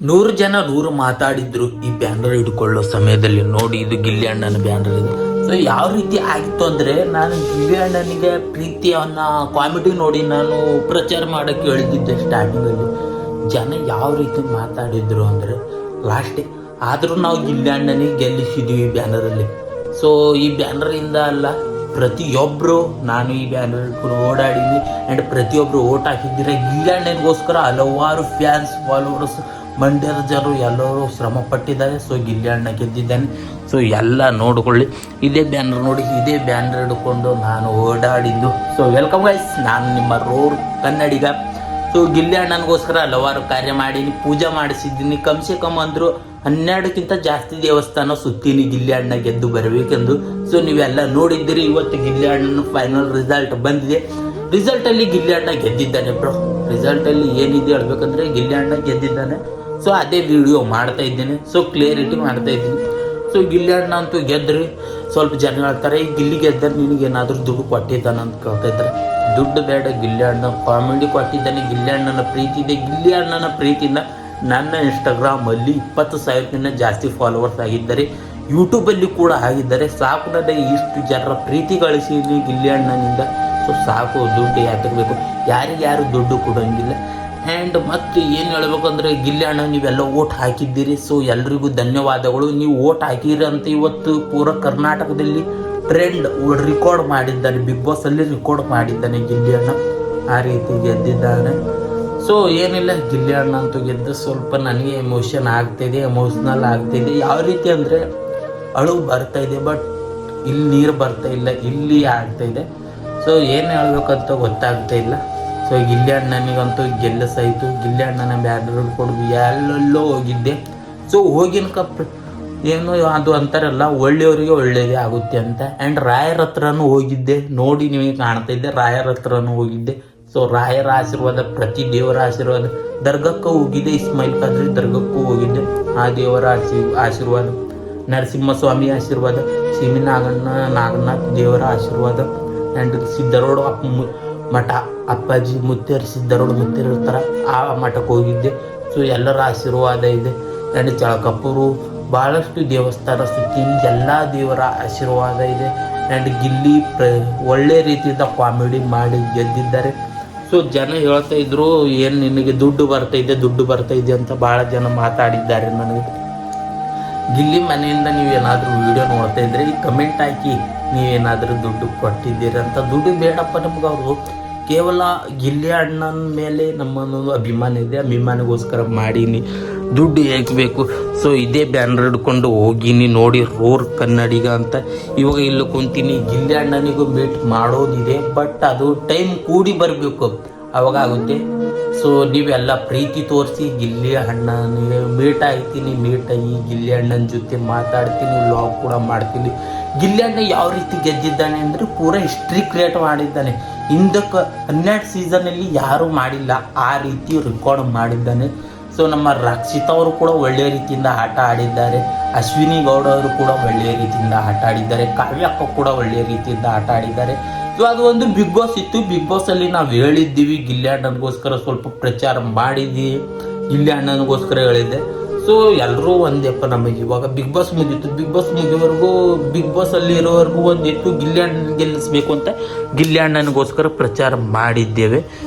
100 ಜನ 100 ಮಾತಾಡಿದ್ರು ಈ ಬ್ಯಾನರ್ ಹಿಡ್ಕೊಳ್ಳೋ ಸಮಯದಲ್ಲಿ. ನೋಡಿ, ಇದು ಗಿಲ್ಲಿ ಅಣ್ಣನ ಬ್ಯಾನರ್ ಇದೆ. ಸೊ ಯಾವ ರೀತಿ ಆಗಿತ್ತು ಅಂದರೆ, ನಾನು ಗಿಲ್ಲಿ ಅಣ್ಣನಿಗೆ ಪ್ರೀತಿಯನ್ನ ಕಾಮಿಡಿ ನೋಡಿ ನಾನು ಪ್ರಚಾರ ಮಾಡೋಕ್ಕೆ ಹೇಳಿದ್ದೆ ಸ್ಟಾರ್ಟಿಂಗಲ್ಲಿ. ಜನ ಯಾವ ರೀತಿ ಮಾತಾಡಿದ್ರು ಅಂದರೆ ಲಾಸ್ಟೇ. ಆದರೂ ನಾವು ಗಿಲ್ಲಿ ಅಣ್ಣನಿಗೆ ಗೆಲ್ಲಿಸಿದ್ವಿ ಈ ಬ್ಯಾನರಲ್ಲಿ. ಸೊ ಈ ಬ್ಯಾನರಿಂದ ಅಲ್ಲ, ಪ್ರತಿಯೊಬ್ಬರು, ನಾನು ಈ ಬ್ಯಾನರ್ ಓಡಾಡಿದ್ವಿ ಆ್ಯಂಡ್ ಪ್ರತಿಯೊಬ್ಬರು ಓಟ್ ಹಾಕಿದ್ದೀರ ಗಿಲ್ಲಿ ಅಣ್ಣನಿಗೋಸ್ಕರ. ಹಲವಾರು ಫ್ಯಾನ್ಸ್ ಫಾಲೋವರ್ಸ್ ಮಂಡ್ಯದ ಜನರು ಎಲ್ಲರೂ ಶ್ರಮ ಪಟ್ಟಿದ್ದಾರೆ. ಸೊ ಗಿಲ್ಲಿ ಅಣ್ಣ ಗೆದ್ದಿದ್ದಾನೆ. ಸೊ ಎಲ್ಲ ನೋಡ್ಕೊಳ್ಳಿ, ಇದೇ ಬ್ಯಾನರ್ ನೋಡಿ, ಇದೇ ಬ್ಯಾನರ್ ಹಿಡ್ಕೊಂಡು ನಾನು ಓಡಾಡಿದ್ದು. ಸೊ ವೆಲ್ಕಮ್ ಗೈಸ್, ನಾನು ನಿಮ್ಮ ರೋರ್ ಕನ್ನಡಿಗ. ಸೊ ಗಿಲ್ಲಿ ಅಣ್ಣನಿಗೋಸ್ಕರ ಹಲವಾರು ಕಾರ್ಯ ಮಾಡೀನಿ, ಪೂಜೆ ಮಾಡಿಸಿದ್ದೀನಿ. ಕಮ್ಸೆ ಕಮ್ ಅಂದರು 12ಕ್ಕಿಂತ ಜಾಸ್ತಿ ದೇವಸ್ಥಾನ ಸುತ್ತೀನಿ ಗಿಲ್ಲಿ ಅಣ್ಣ ಗೆದ್ದು ಬರಬೇಕೆಂದು. ಸೊ ನೀವೆಲ್ಲ ನೋಡಿದ್ದೀರಿ. ಇವತ್ತು ಗಿಲ್ಲಿ ಅಣ್ಣನ ಫೈನಲ್ ರಿಸಲ್ಟ್ ಬಂದಿದೆ. ರಿಸಲ್ಟಲ್ಲಿ ಗಿಲ್ಲಿ ಅಣ್ಣ ಗೆದ್ದಿದ್ದಾನೆ ಬ್ರೋ. ರಿಸಲ್ಟಲ್ಲಿ ಏನಿದೆ ಹೇಳ್ಬೇಕಂದ್ರೆ ಗಿಲ್ಲಿ ಅಣ್ಣ ಗೆದ್ದಿದ್ದಾನೆ. ಸೊ ಅದೇ ವಿಡಿಯೋ ಮಾಡ್ತಾ ಇದ್ದೇನೆ. ಸೊ ಕ್ಲಿಯರಿಟಿ ಮಾಡ್ತಾ ಇದ್ದೀನಿ. ಸೊ ಗಿಲ್ಲಿ ಅಣ್ಣ ಅಂತೂ ಗೆದ್ರಿ. ಸ್ವಲ್ಪ ಜನ ಹೇಳ್ತಾರೆ, ಈ ಗಿಲ್ಲಿ ಗೆದ್ದರೆ ನಿನಗೇನಾದರೂ ದುಡ್ಡು ಕೊಟ್ಟಿದ್ದಾನೆ ಅಂತ ಕೇಳ್ತಾ ಇದ್ದಾರೆ. ದುಡ್ಡು ಬೇಡ, ಗಿಲ್ಲಿ ಅಣ್ಣ ಕಾಮಿಡಿ ಕೊಟ್ಟಿದ್ದಾನೆ. ಗಿಲ್ಲಿ ಅಣ್ಣನ ಪ್ರೀತಿ ಇದೆ. ಗಿಲ್ಲಿ ಅಣ್ಣನ ಪ್ರೀತಿಯಿಂದ ನನ್ನ ಇನ್ಸ್ಟಾಗ್ರಾಮಲ್ಲಿ 20,000ಕ್ಕಿಂತ ಜಾಸ್ತಿ ಫಾಲೋವರ್ಸ್ ಆಗಿದ್ದಾರೆ. ಯೂಟ್ಯೂಬಲ್ಲಿ ಕೂಡ ಆಗಿದ್ದಾರೆ. ಸಾಕು, ನನಗೆ ಇಷ್ಟು ಜನರ ಪ್ರೀತಿ ಗಳಿಸಿದ್ದೀನಿ ಗಿಲ್ಲಿ ಅಣ್ಣನಿಂದ. ಸೊ ಸಾಕು, ದುಡ್ಡು ಯಾತಿರಬೇಕು, ಯಾರಿಗ್ಯಾರು ದುಡ್ಡು ಕೊಡೋಂಗಿಲ್ಲ. ಆ್ಯಂಡ್ ಮತ್ತು ಏನು ಹೇಳ್ಬೇಕಂದ್ರೆ, ಗಿಲ್ಲಿ ಅಣ್ಣ ನೀವೆಲ್ಲ ಓಟ್ ಹಾಕಿದ್ದೀರಿ. ಸೊ ಎಲ್ರಿಗೂ ಧನ್ಯವಾದಗಳು. ನೀವು ಓಟ್ ಹಾಕಿರಿ ಅಂತ ಇವತ್ತು ಪೂರ ಕರ್ನಾಟಕದಲ್ಲಿ ಟ್ರೆಂಡ್ ರೆಕಾರ್ಡ್ ಮಾಡಿದ್ದಾನೆ. ಬಿಗ್ ಬಾಸಲ್ಲಿ ರೆಕಾರ್ಡ್ ಮಾಡಿದ್ದಾನೆ ಗಿಲ್ಲಿ ಅಣ್ಣ. ಆ ರೀತಿ ಗೆದ್ದಿದ್ದಾನೆ. ಸೊ ಏನಿಲ್ಲ, ಗಿಲ್ಲಿ ಅಣ್ಣ ಅಂತೂ ಗೆದ್ದು ಸ್ವಲ್ಪ ನನಗೆ ಎಮೋಷನ್ ಆಗ್ತಾಯಿದೆ, ಎಮೋಷ್ನಲ್ ಆಗ್ತಾಯಿದೆ. ಯಾವ ರೀತಿ ಅಂದರೆ ಅಳು ಬರ್ತಾಯಿದೆ, ಬಟ್ ಇಲ್ಲಿ ನೀರು ಬರ್ತಾಯಿಲ್ಲ, ಇಲ್ಲಿ ಆಗ್ತಾಯಿದೆ. ಸೊ ಏನು ಹೇಳ್ಬೇಕಂತ ಗೊತ್ತಾಗ್ತಾ ಇಲ್ಲ. ಸೊ ಗಿಲ್ಲಿ ಅಣ್ಣನಿಗಂತೂ ಗೆಲ್ಲಿಸಾಯಿತು. ಗಿಲ್ಲಿ ಅಣ್ಣನ ಬ್ಯಾನರ್ ಹಿಡ್ಕೊಂಡು ಎಲ್ಲೆಲ್ಲೋ ಹೋಗಿದ್ದೆ. ಸೊ ಹೋಗಿನ ಏನು ಅದು ಅಂತಾರಲ್ಲ, ಒಳ್ಳೆಯವರಿಗೆ ಒಳ್ಳೆಯದೇ ಆಗುತ್ತೆ ಅಂತ. ಆ್ಯಂಡ್ ರಾಯರ ಹತ್ರನೂ ಹೋಗಿದ್ದೆ. ನೋಡಿ, ನಿಮಗೆ ಕಾಣ್ತಾ ಇದ್ದೆ, ರಾಯರ ಹತ್ರನೂ ಹೋಗಿದ್ದೆ. ಸೊ ರಾಯರ ಆಶೀರ್ವಾದ, ಪ್ರತಿ ದೇವರ ಆಶೀರ್ವಾದ. ದರ್ಗಕ್ಕೂ ಹೋಗಿದ್ದೆ, ಇಸ್ಮಾಯಿಲ್ ಖಾದ್ರಿ ದರ್ಗಕ್ಕೂ ಹೋಗಿದ್ದೆ. ಆ ದೇವರ ಆಶೀರ್ವಾದ, ನರಸಿಂಹಸ್ವಾಮಿ ಆಶೀರ್ವಾದ, ನಾಗನಾಥ್ ದೇವರ ಆಶೀರ್ವಾದ. ಆ್ಯಂಡ್ ಸಿದ್ಧರೋಡ ಮಠ, ಅಪ್ಪಾಜಿ ಮುತ್ತೇರು, ಸಿದ್ಧರೋಡ ಮುತ್ತೇರು ಇರ್ತಾರೆ, ಆ ಮಠಕ್ಕೆ ಹೋಗಿದ್ದೆ. ಸೊ ಎಲ್ಲರ ಆಶೀರ್ವಾದ ಇದೆ. ಆ್ಯಂಡ್ ಚಳಕಪ್ಪೂರು ಭಾಳಷ್ಟು ದೇವಸ್ಥಾನ ಸುತ್ತೀನಿ, ಎಲ್ಲ ದೇವರ ಆಶೀರ್ವಾದ ಇದೆ. ಆ್ಯಂಡ್ ಗಿಲ್ಲಿ ಒಳ್ಳೆ ರೀತಿಯಿಂದ ಕಾಮಿಡಿ ಮಾಡಿ ಗೆದ್ದಿದ್ದಾರೆ. ಸೊ ಜನ ಹೇಳ್ತಾ ಇದ್ರು, ಏನು ನಿನಗೆ ದುಡ್ಡು ಬರ್ತಾಯಿದೆ ಅಂತ ಭಾಳ ಜನ ಮಾತಾಡಿದ್ದಾರೆ ನನಗೆ. ಗಿಲ್ಲಿ ಮನೆಯಿಂದ ನೀವೇನಾದರೂ ವಿಡಿಯೋ ನೋಡ್ತಾ ಇದ್ರೆ ಈ ಕಮೆಂಟ್ ಹಾಕಿ, ನೀವೇನಾದರೂ ದುಡ್ಡು ಕೊಟ್ಟಿದ್ದೀರಿ ಅಂತ. ದುಡ್ಡು ಬೇಡಪ್ಪ ನಮ್ಗೆ. ಅವರು ಕೇವಲ ಗಿಲ್ಲಿ ಅಣ್ಣನ ಮೇಲೆ ನಮ್ಮನ್ನೊಂದು ಅಭಿಮಾನ ಇದೆ, ಅಭಿಮಾನಿಗೋಸ್ಕರ ಮಾಡೀನಿ. ದುಡ್ಡು ಹೇಗೆ ಬೇಕು. ಸೊ ಇದೇ ಬ್ಯಾನರ್ ಹಿಡ್ಕೊಂಡು ಹೋಗಿನಿ. ನೋಡಿ, ರೋರ್ ಕನ್ನಡಿಗ ಅಂತ. ಇವಾಗ ಇಲ್ಲಿ ಕುಂತೀನಿ. ಗಿಲ್ಲಿ ಅಣ್ಣನಿಗೂ ಮೀಟ್ ಮಾಡೋದಿದೆ, ಬಟ್ ಅದು ಟೈಮ್ ಕೂಡಿ ಬರಬೇಕು, ಅವಾಗ ಆಗುತ್ತೆ. ಸೊ ನೀವೆಲ್ಲ ಪ್ರೀತಿ ತೋರಿಸಿ, ಗಿಲ್ಲಿ ಅಣ್ಣನಿಗೆ ಮೀಟ್ ಆಗ್ತೀನಿ. ಮೀಟ್ ಆಗಿ ಗಿಲ್ಲಿ ಅಣ್ಣನ ಜೊತೆ ಮಾತಾಡ್ತೀನಿ, ವ್ಲಾಗ್ ಕೂಡ ಮಾಡ್ತೀನಿ. ಗಿಲ್ಲಿ ಅಣ್ಣ ಯಾವ ರೀತಿ ಗೆದ್ದಿದ್ದಾನೆ ಅಂದರೆ ಪೂರ ಹಿಸ್ಟ್ರಿ ಕ್ರಿಯೇಟ್ ಮಾಡಿದ್ದಾನೆ. ಹಿಂದಕ್ಕೆ 12 ಸೀಸನಲ್ಲಿ ಯಾರೂ ಮಾಡಿಲ್ಲ, ಆ ರೀತಿ ರೆಕಾರ್ಡ್ ಮಾಡಿದ್ದಾನೆ. ಸೊ ನಮ್ಮ ರಕ್ಷಿತಾ ಅವರು ಕೂಡ ಒಳ್ಳೆಯ ರೀತಿಯಿಂದ ಆಟ ಆಡಿದ್ದಾರೆ. ಅಶ್ವಿನಿ ಗೌಡ ಅವರು ಕೂಡ ಒಳ್ಳೆಯ ರೀತಿಯಿಂದ ಆಟ ಆಡಿದ್ದಾರೆ. ಕಾವ್ಯಕ್ಕ ಕೂಡ ಒಳ್ಳೆಯ ರೀತಿಯಿಂದ ಆಟ ಆಡಿದ್ದಾರೆ. ಸೊ ಅದು ಒಂದು ಬಿಗ್ ಬಾಸ್ ಇತ್ತು. ಬಿಗ್ ಬಾಸಲ್ಲಿ ನಾವು ಹೇಳಿದ್ದೀವಿ, ಗಿಲ್ಲಿ ಅಣ್ಣನಿಗೋಸ್ಕರ ಸ್ವಲ್ಪ ಪ್ರಚಾರ ಮಾಡಿದ್ದೀವಿ, ಗಿಲ್ಲಿ ಅಣ್ಣನಿಗೋಸ್ಕರ ಹೇಳಿದ್ದೆ. ಸೊ ಎಲ್ಲರೂ ಒಂದೇಪ್ಪ, ನಮಗೆ ಇವಾಗ ಬಿಗ್ ಬಾಸ್ ಮುಗೀತು. ಬಿಗ್ ಬಾಸ್ ಮುಗಿಯೋವರೆಗೂ, ಬಿಗ್ ಬಾಸಲ್ಲಿ ಇರೋವರೆಗೂ ಒಂದಿತ್ತು, ಗಿಲ್ಲಿ ಅಣ್ಣನ ಗೆಲ್ಲಿಸ್ಬೇಕು ಅಂತ ಗಿಲ್ಲಿ ಅಣ್ಣನಿಗೋಸ್ಕರ ಪ್ರಚಾರ ಮಾಡಿದ್ದೇವೆ.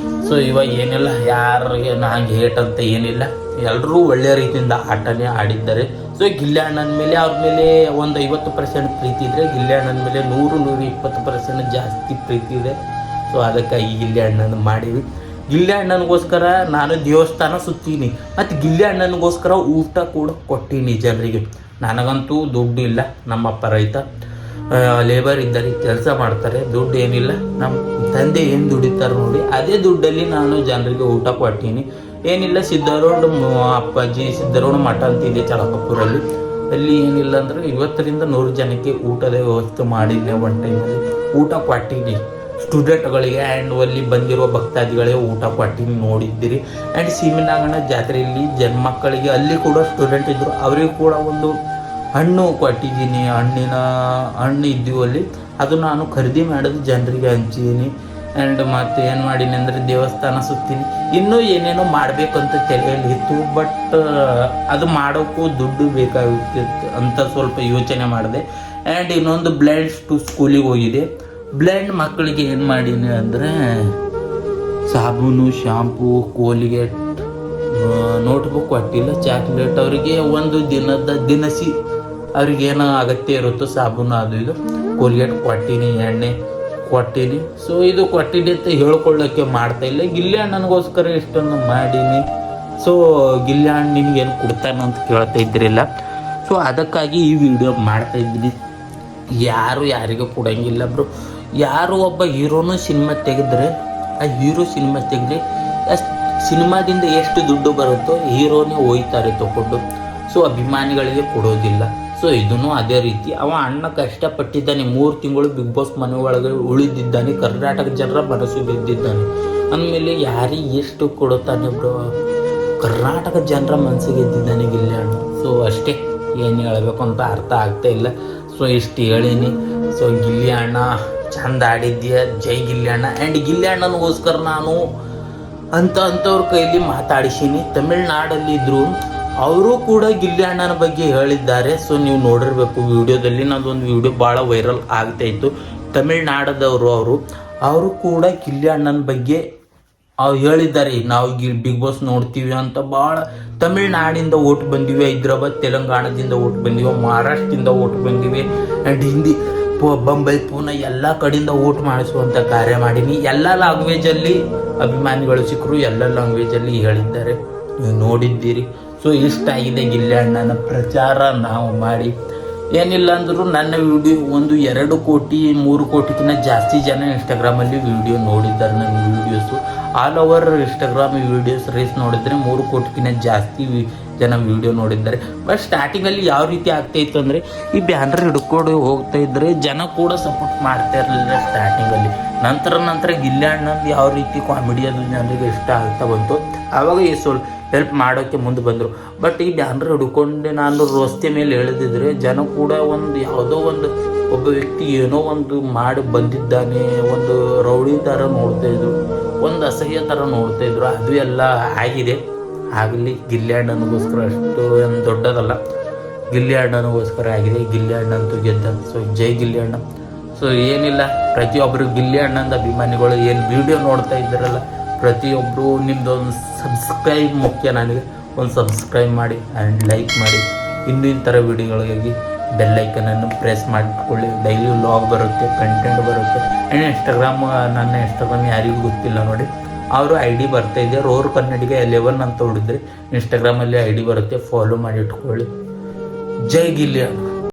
ಸೊ ಇವಾಗ ಏನಿಲ್ಲ, ಯಾರಿಗೆ ನಂಗೆ ಹೇಟ್ ಅಂತ ಏನಿಲ್ಲ, ಎಲ್ಲರೂ ಒಳ್ಳೆಯ ರೀತಿಯಿಂದ ಆಟನೇ ಆಡಿದ್ದಾರೆ. ಸೊ ಗಿಲ್ಲಿ ಅಣ್ಣನ ಮೇಲೆ, ಅವ್ರ ಮೇಲೆ ಒಂದು 50% ಪ್ರೀತಿ ಇದ್ದರೆ, ಗಿಲ್ಲಿ ಅಣ್ಣನ ಮೇಲೆ 100-120% ಜಾಸ್ತಿ ಪ್ರೀತಿ ಇದೆ. ಸೊ ಅದಕ್ಕಾಗಿ ಗಿಲ್ಲಿ ಅಣ್ಣನ ಮಾಡೀವಿ. ಗಿಲ್ಲಿ ಅಣ್ಣನಿಗೋಸ್ಕರ ನಾನು ದೇವಸ್ಥಾನ ಸುತ್ತೀನಿ, ಮತ್ತು ಗಿಲ್ಲಿ ಅಣ್ಣನಿಗೋಸ್ಕರ ಊಟ ಕೂಡ ಕೊಟ್ಟೀನಿ ಜನರಿಗೆ. ನನಗಂತೂ ದುಡ್ಡು ಇಲ್ಲ. ನಮ್ಮಪ್ಪ ರೈತ, ಲೇಬರ್ ಇದ್ದಾರೆ, ಕೆಲಸ ಮಾಡ್ತಾರೆ, ದುಡ್ಡು ಏನಿಲ್ಲ. ನಮ್ಮ ತಂದೆ ಏನು ದುಡಿತಾರೆ ನೋಡಿ, ಅದೇ ದುಡ್ಡಲ್ಲಿ ನಾನು ಜನರಿಗೆ ಊಟ ಕೊಟ್ಟೀನಿ. ಏನಿಲ್ಲ, ಸಿದ್ಧರೋಡ್ ಅಪ್ಪಾಜಿ ಸಿದ್ಧರೋಡ ಮಠ ಅಂತಿದೆ ಚಳಕಪ್ಪೂರಲ್ಲಿ. ಅಲ್ಲಿ ಏನಿಲ್ಲ ಅಂದರೆ 50-100 ಜನಕ್ಕೆ ಊಟದ ವ್ಯವಸ್ಥೆ ಮಾಡಿದ್ದೆ. ಒನ್ ಟೈಮಲ್ಲಿ ಊಟ ಕೊಟ್ಟೀನಿ ಸ್ಟೂಡೆಂಟ್ಗಳಿಗೆ. ಆ್ಯಂಡ್ ಅಲ್ಲಿ ಬಂದಿರುವ ಭಕ್ತಾದಿಗಳಿಗೆ ಊಟ ಕೊಟ್ಟಿನಿ, ನೋಡಿದ್ದೀರಿ. ಆ್ಯಂಡ್ ಸೀಮೆನಾಗಣ್ಣ ಜಾತ್ರೆಯಲ್ಲಿ ಮಕ್ಕಳಿಗೆ, ಅಲ್ಲಿ ಕೂಡ ಸ್ಟೂಡೆಂಟ್ ಇದ್ದರು, ಅವರಿಗೂ ಕೂಡ ಒಂದು ಹಣ್ಣು ಕೊಟ್ಟಿದ್ದೀನಿ. ಹಣ್ಣು ಇದ್ದೀವಿ ಅಲ್ಲಿ, ಅದು ನಾನು ಖರೀದಿ ಮಾಡೋದು ಜನರಿಗೆ ಹಂಚಿದ್ದೀನಿ. ಆ್ಯಂಡ್ ಮತ್ತು ಏನು ಮಾಡೀನಿ ಅಂದರೆ ದೇವಸ್ಥಾನ ಸುತ್ತೀನಿ. ಇನ್ನೂ ಏನೇನೋ ಮಾಡಬೇಕಂತ ತಲೆಯಲ್ಲಿ ಇತ್ತು. ಬಟ್ ಅದು ಮಾಡೋಕ್ಕೂ ದುಡ್ಡು ಬೇಕಾಗಿತ್ತು ಅಂತ ಸ್ವಲ್ಪ ಯೋಚನೆ ಮಾಡಿದೆ. ಆ್ಯಂಡ್ ಇನ್ನೊಂದು ಬ್ಲೈಂಡ್ ಟು ಸ್ಕೂಲಿಗೆ ಹೋಗಿದೆ. ಬ್ಲೈಂಡ್ ಮಕ್ಕಳಿಗೆ ಏನು ಮಾಡೀನಿ ಅಂದರೆ ಸಾಬೂನು, ಶಾಂಪೂ, ಕೋಲ್ಗೇಟ್, ನೋಟ್ಬುಕ್ ಕೊಟ್ಟಿಲ್ಲ, ಚಾಕ್ಲೇಟ್, ಅವರಿಗೆ ಒಂದು ದಿನದ ದಿನಸಿ ಅವ್ರಿಗೇನೋ ಅಗತ್ಯ ಇರುತ್ತೋ ಸಾಬೂನು ಅದು ಇದು ಕೋಲ್ಗೇಟ್ ಕೊಟ್ಟೀನಿ, ಎಣ್ಣೆ ಕೊಟ್ಟೀನಿ. ಸೊ ಇದು ಕೊಟ್ಟಿನಿ ಅಂತ ಹೇಳ್ಕೊಳ್ಳೋಕ್ಕೆ ಮಾಡ್ತಾಯಿಲ್ಲ. ಗಿಲ್ಲಿ ಅಣ್ಣನಿಗೋಸ್ಕರ ಇಷ್ಟನ್ನು ಮಾಡೀನಿ. ಸೊ ಗಿಲ್ಲಿ ಅಣ್ಣ ನಿನಗೇನು ಕೊಡ್ತಾನಂತ ಕೇಳ್ತಾ ಇದ್ರಿಲ್ಲ. ಸೊ ಅದಕ್ಕಾಗಿ ಈ ವಿಡಿಯೋ ಮಾಡ್ತಾಯಿದ್ದೀನಿ. ಯಾರು ಯಾರಿಗೂ ಕೊಡೋಂಗಿಲ್ಲ ಬ್ರೋ. ಯಾರು ಒಬ್ಬ ಹೀರೋನು ಸಿನಿಮಾ ತೆಗೆದ್ರೆ ಆ ಹೀರೋ ಸಿನಿಮಾ ತೆಗೆದ್ರೆ ಸಿನಿಮಾದಿಂದ ಎಷ್ಟು ದುಡ್ಡು ಬರುತ್ತೋ ಹೀರೋನೇ ಹೋಯ್ತಾರೆ ತಗೊಂಡು. ಸೊ ಅಭಿಮಾನಿಗಳಿಗೆ ಕೊಡೋದಿಲ್ಲ. ಸೊ ಇದನ್ನು ಅದೇ ರೀತಿ ಅವ ಅಣ್ಣ ಕಷ್ಟಪಟ್ಟಿದ್ದಾನೆ. 3 ತಿಂಗಳು ಬಿಗ್ ಬಾಸ್ ಮನೆ ಒಳಗೆ ಉಳಿದಿದ್ದಾನೆ. ಕರ್ನಾಟಕ ಜನರ ಮನಸ್ಸು ಗೆದ್ದಿದ್ದಾನೆ ಅಂದಮೇಲೆ ಯಾರಿಗೆ ಎಷ್ಟು ಕೊಡುತ್ತಾನೆ ಬ್ರೋ? ಕರ್ನಾಟಕ ಜನರ ಮನಸ್ಸಿಗೆ ಗೆದ್ದಿದ್ದಾನೆ ಗಿಲ್ಲಿ ಅಣ್ಣ. ಸೊ ಅಷ್ಟೇ, ಏನು ಹೇಳಬೇಕು ಅಂತ ಅರ್ಥ ಆಗ್ತಾ ಇಲ್ಲ. ಸೊ ಇಷ್ಟು ಹೇಳೀನಿ. ಸೊ ಗಿಲ್ಲಿ ಅಣ್ಣ ಚಂದ ಆಡಿದ್ಯಾ, ಜೈ ಗಿಲ್ಲಿ ಅಣ್ಣ. ಆ್ಯಂಡ್ ಗಿಲ್ಲಿ ಅಣ್ಣನಿಗೋಸ್ಕರ ನಾನು ಅಂಥವ್ರ ಕೈಲಿ ಮಾತಾಡಿಸೀನಿ. ತಮಿಳ್ನಾಡಲ್ಲಿದ್ದರು ಅವರು ಕೂಡ ಗಿಲ್ಲಿ ಅಣ್ಣನ ಬಗ್ಗೆ ಹೇಳಿದ್ದಾರೆ. ಸೊ ನೀವು ನೋಡಿರ್ಬೇಕು ವಿಡಿಯೋದಲ್ಲಿ. ನನ್ನದೊಂದು ವಿಡಿಯೋ ಭಾಳ ವೈರಲ್ ಆಗ್ತಾಯಿತ್ತು. ತಮಿಳ್ನಾಡದವರು ಅವರು ಕೂಡ ಗಿಲ್ಲಿ ಅಣ್ಣನ ಬಗ್ಗೆ ಹೇಳಿದ್ದಾರೆ. ನಾವು ಬಿಗ್ ಬಾಸ್ ನೋಡ್ತೀವಿ ಅಂತ. ಭಾಳ ತಮಿಳ್ನಾಡಿಂದ ಓಟ್ ಬಂದಿವೆ, ಹೈದ್ರಾಬಾದ್ ತೆಲಂಗಾಣದಿಂದ ಓಟ್ ಬಂದಿವೆ, ಮಹಾರಾಷ್ಟ್ರದಿಂದ ಓಟ್ ಬಂದಿವೆ, ಆ್ಯಂಡ್ ಹಿಂದಿ ಬಂಬೈ ಪೂನಾ ಎಲ್ಲ ಕಡೆಯಿಂದ ಓಟ್ ಮಾಡಿಸುವಂಥ ಕಾರ್ಯ ಮಾಡೀನಿ. ಎಲ್ಲ ಲ್ಯಾಂಗ್ವೇಜಲ್ಲಿ ಅಭಿಮಾನಿಗಳು ಸಿಕ್ಕರು, ಎಲ್ಲ ಲ್ಯಾಂಗ್ವೇಜಲ್ಲಿ ಹೇಳಿದ್ದಾರೆ, ನೀವು ನೋಡಿದ್ದೀರಿ. ಸೊ ಇಷ್ಟಾಗಿದೆ ಗಿಲ್ಲಿ ಅಣ್ಣನ ಪ್ರಚಾರ ನಾವು ಮಾಡಿ. ಏನಿಲ್ಲ ಅಂದರೂ ನನ್ನ ವಿಡಿಯೋ 2 ಕೋಟಿ 3 ಕೋಟಿಗಿಂತ ಜಾಸ್ತಿ ಜನ ಇನ್ಸ್ಟಾಗ್ರಾಮಲ್ಲಿ ವಿಡಿಯೋ ನೋಡಿದ್ದಾರೆ. ನನ್ನ videos all over Instagram videos ರೇಸ್ ನೋಡಿದರೆ 3 ಕೋಟಿಗಿಂತ ಜಾಸ್ತಿ ಜನ ವಿಡಿಯೋ ನೋಡಿದ್ದಾರೆ. ಬಟ್ ಸ್ಟಾರ್ಟಿಂಗಲ್ಲಿ ಯಾವ ರೀತಿ ಆಗ್ತಾಯಿತ್ತು ಅಂದರೆ ಈ ಬ್ಯಾನರ್ ಹಿಡ್ಕೊಂಡು ಹೋಗ್ತಾ ಇದ್ದರೆ ಜನ ಕೂಡ ಸಪೋರ್ಟ್ ಮಾಡ್ತಾ ಇರಲಿಲ್ಲ ಸ್ಟಾರ್ಟಿಂಗಲ್ಲಿ. ನಂತರ ಗಿಲ್ಲಿ ಅಣ್ಣಂದು ಯಾವ ರೀತಿ ಕಾಮಿಡಿ ಅದು ಜನರಿಗೆ ಇಷ್ಟ ಆಗ್ತಾ ಬಂತು, ಆವಾಗ ಹೆಲ್ಪ್ ಮಾಡೋಕ್ಕೆ ಮುಂದೆ ಬಂದರು. ಬಟ್ ಈ ಬ್ಯಾನರ್ ಹಿಡ್ಕೊಂಡು ನಾನು ರಸ್ತೆ ಮೇಲೆ ಎಳೆದಿದ್ರೆ ಜನ ಕೂಡ ಯಾವುದೋ ಒಬ್ಬ ವ್ಯಕ್ತಿ ಏನೋ ಮಾಡಿ ಬಂದಿದ್ದಾನೆ, ಒಂದು ರೌಡಿ ಥರ ನೋಡ್ತಾಯಿದ್ರು, ಒಂದು ಅಸಹ್ಯ ಥರ ನೋಡ್ತಾಯಿದ್ರು. ಅದು ಎಲ್ಲ ಆಗಿದೆ. ಆಗಲಿ, ಗಿಲ್ಲಿ ಅಣ್ಣನಿಗೋಸ್ಕರ ಅಷ್ಟು ಏನು ದೊಡ್ಡದಲ್ಲ, ಗಿಲ್ಲಿ ಅಣ್ಣನಿಗೋಸ್ಕರ ಆಗಿದೆ. ಗಿಲ್ಲಿ ಅಣ್ಣಂತೂ ಗೆದ್ದ. ಸೊ ಜೈ ಗಿಲ್ಲಿ ಅಣ್ಣ. ಸೊ ಏನಿಲ್ಲ, ಪ್ರತಿಯೊಬ್ಬರು ಗಿಲ್ಲಿ ಅಣ್ಣಂದ ಅಭಿಮಾನಿಗಳು ಏನು ವಿಡಿಯೋ ನೋಡ್ತಾ ಇದ್ದಾರಲ್ಲ, ಪ್ರತಿಯೊಬ್ಬರು ನಿಮ್ಮದೊಂದು ಸಬ್ಸ್ಕ್ರೈಬ್ ಮುಖ್ಯ. ನನಗೆ ಒಂದು ಸಬ್ಸ್ಕ್ರೈಬ್ ಮಾಡಿ ಆ್ಯಂಡ್ ಲೈಕ್ ಮಾಡಿ. ಇನ್ನಿನ ಥರ ವಿಡಿಯೋಗಳಿಗಾಗಿ ಬೆಲ್ಲೈಕನನ್ನು ಪ್ರೆಸ್ ಮಾಡಿಟ್ಕೊಳ್ಳಿ. ಡೈಲಿ ವ್ಲಾಗ್ ಬರುತ್ತೆ, ಕಂಟೆಂಟ್ ಬರುತ್ತೆ. ಆ್ಯಂಡ್ ನನ್ನ ಇನ್ಸ್ಟಾಗ್ರಾಮ್ ಯಾರಿಗೂ ಗೊತ್ತಿಲ್ಲ ನೋಡಿ, ಅವರು ID ಬರ್ತಾಯಿದೆ, ರೋರ್ ಕನ್ನಡಿಗ 11 ಅಂತ ಹೊಡಿದ್ರೆ ಇನ್ಸ್ಟಾಗ್ರಾಮಲ್ಲಿ ID ಬರುತ್ತೆ, ಫಾಲೋ ಮಾಡಿ ಇಟ್ಕೊಳ್ಳಿ. ಜೈ ಗಿಲ್ಲಿ ಅಣ್ಣ.